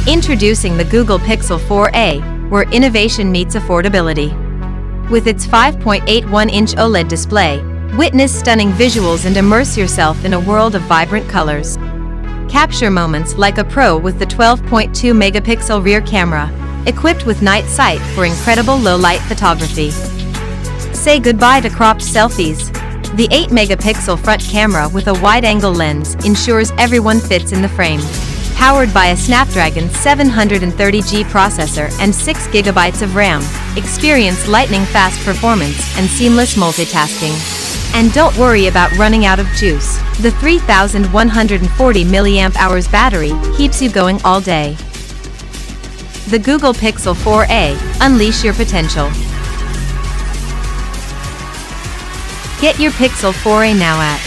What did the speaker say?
Introducing the Google Pixel 4a, where innovation meets affordability. With its 5.81-inch OLED display, witness stunning visuals and immerse yourself in a world of vibrant colors. Capture moments like a pro with the 12.2-megapixel rear camera, equipped with night sight for incredible low-light photography. Say goodbye to cropped selfies. The 8-megapixel front camera with a wide-angle lens ensures everyone fits in the frame. Powered by a Snapdragon 730G processor and 6 GB of RAM, experience lightning-fast performance and seamless multitasking. And don't worry about running out of juice. The 3,140 mAh battery keeps you going all day. The Google Pixel 4a, unleash your potential. Get your Pixel 4a now at